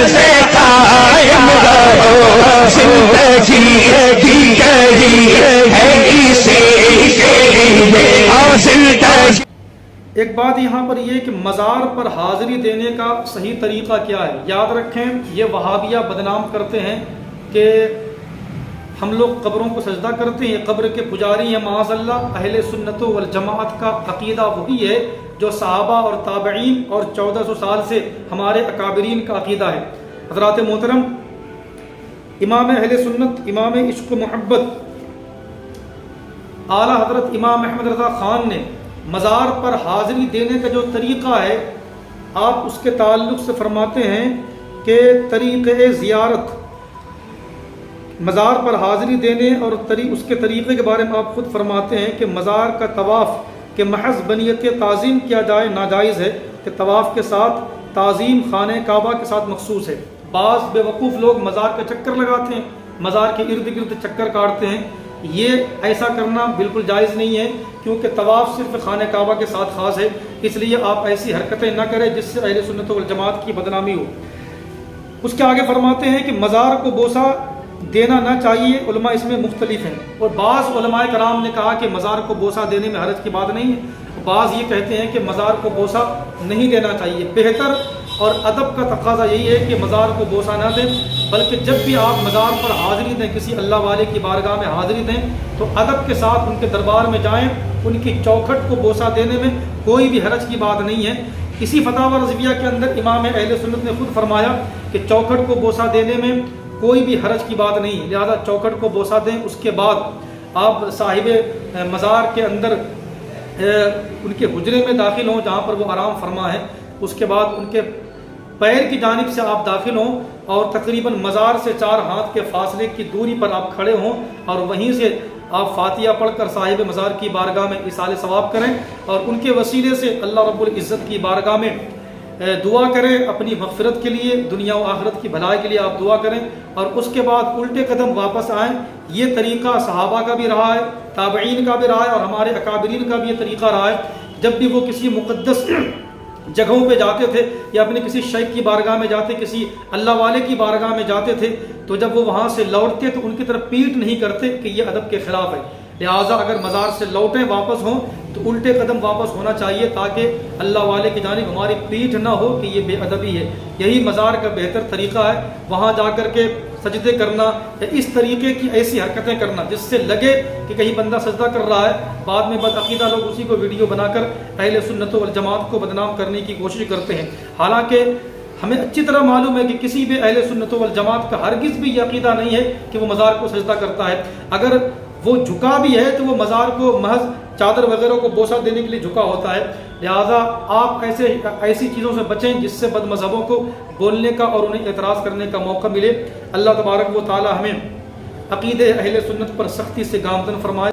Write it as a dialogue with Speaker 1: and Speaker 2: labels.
Speaker 1: سے قائم رہو زندگی کہی ہے اسی کے لیے اور زندگی۔
Speaker 2: ایک بات یہاں پر یہ کہ مزار پر حاضری دینے کا صحیح طریقہ کیا ہے؟ یاد رکھیں، یہ وہابیہ بدنام کرتے ہیں کہ ہم لوگ قبروں کو سجدہ کرتے ہیں، قبر کے پجاری ہیں معاذ اللہ۔ اہل سنت والجماعت کا عقیدہ وہی ہے جو صحابہ اور تابعین اور 1400 سال سے ہمارے اکابرین کا عقیدہ ہے۔ حضرات محترم، امام اہل سنت، امام عشق و محبت، اعلیٰ حضرت امام احمد رضا خان نے مزار پر حاضری دینے کا جو طریقہ ہے، آپ اس کے تعلق سے فرماتے ہیں کہ طریقہ زیارت، مزار پر حاضری دینے اور اس کے طریقے کے بارے میں آپ خود فرماتے ہیں کہ مزار کا طواف کہ محض بنیت تعظیم کیا جائے ناجائز ہے، کہ طواف کے ساتھ تعظیم خانہ کعبہ کے ساتھ مخصوص ہے۔ بعض بے وقوف لوگ مزار کا چکر لگاتے ہیں، مزار کے ارد گرد چکر کاٹتے ہیں، یہ ایسا کرنا بالکل جائز نہیں ہے، کیونکہ طواف صرف خانہ کعبہ کے ساتھ خاص ہے، اس لیے آپ ایسی حرکتیں نہ کریں جس سے اہل سنت والجماعت کی بدنامی ہو۔ اس کے آگے فرماتے ہیں کہ مزار کو بوسہ دینا نہ چاہیے، علماء اس میں مختلف ہیں، اور بعض علماء کرام نے کہا کہ مزار کو بوسہ دینے میں حرج کی بات نہیں ہے، بعض یہ کہتے ہیں کہ مزار کو بوسہ نہیں دینا چاہیے۔ بہتر اور ادب کا تقاضا یہی ہے کہ مزار کو بوسہ نہ دیں، بلکہ جب بھی آپ مزار پر حاضری دیں، کسی اللہ والے کی بارگاہ میں حاضری دیں تو ادب کے ساتھ ان کے دربار میں جائیں، ان کی چوکھٹ کو بوسہ دینے میں کوئی بھی حرج کی بات نہیں ہے۔ اسی فتاوی رضویہ کے اندر امام اہل سنت نے خود فرمایا کہ چوکھٹ کو بوسہ دینے میں کوئی بھی حرج کی بات نہیں، لہذا چوکھٹ کو بوسہ دیں۔ اس کے بعد آپ صاحب مزار کے اندر ان کے حجرے میں داخل ہوں جہاں پر وہ آرام فرما ہے، اس کے بعد ان کے پیر کی جانب سے آپ داخل ہوں اور تقریباً مزار سے 4 ہاتھ کے فاصلے کی دوری پر آپ کھڑے ہوں، اور وہیں سے آپ فاتحہ پڑھ کر صاحب مزار کی بارگاہ میں ایصال ثواب کریں، اور ان کے وسیلے سے اللہ رب العزت کی بارگاہ میں دعا کریں اپنی مغفرت کے لیے، دنیا و آخرت کی بھلائی کے لیے آپ دعا کریں، اور اس کے بعد الٹے قدم واپس آئیں۔ یہ طریقہ صحابہ کا بھی رہا ہے، تابعین کا بھی رہا ہے، اور ہمارے اکابرین کا بھی یہ طریقہ رہا ہے۔ جب بھی وہ کسی مقدس جگہوں پہ جاتے تھے یا اپنے کسی شیخ کی بارگاہ میں جاتے، کسی اللہ والے کی بارگاہ میں جاتے تھے، تو جب وہ وہاں سے لوٹتے تو ان کی طرف پیٹ نہیں کرتے کہ یہ ادب کے خلاف ہے۔ لہٰذا اگر مزار سے لوٹیں واپس ہوں تو الٹے قدم واپس ہونا چاہیے، تاکہ اللہ والے کی جانب ہماری پیٹھ نہ ہو کہ یہ بے ادبی ہے۔ یہی مزار کا بہتر طریقہ ہے، وہاں جا کر کے سجدے کرنا یا اس طریقے کی ایسی حرکتیں کرنا جس سے لگے کہ کہیں بندہ سجدہ کر رہا ہے۔ بعد میں بدعقیدہ لوگ اسی کو ویڈیو بنا کر اہل سنت والجماعت کو بدنام کرنے کی کوشش کرتے ہیں، حالانکہ ہمیں اچھی طرح معلوم ہے کہ کسی بھی اہل سنت والجماعت کا ہرگز بھی یہ عقیدہ نہیں ہے کہ وہ مزار کو سجدہ کرتا ہے۔ اگر وہ جھکا بھی ہے تو وہ مزار کو محض چادر وغیرہ کو بوسہ دینے کے لیے جھکا ہوتا ہے۔ لہٰذا آپ ایسی چیزوں سے بچیں جس سے بد مذہبوں کو بولنے کا اور انہیں اعتراض کرنے کا موقع ملے۔ اللہ تبارک و تعالی ہمیں عقیدہ اہل سنت پر سختی سے گامزن فرمائے۔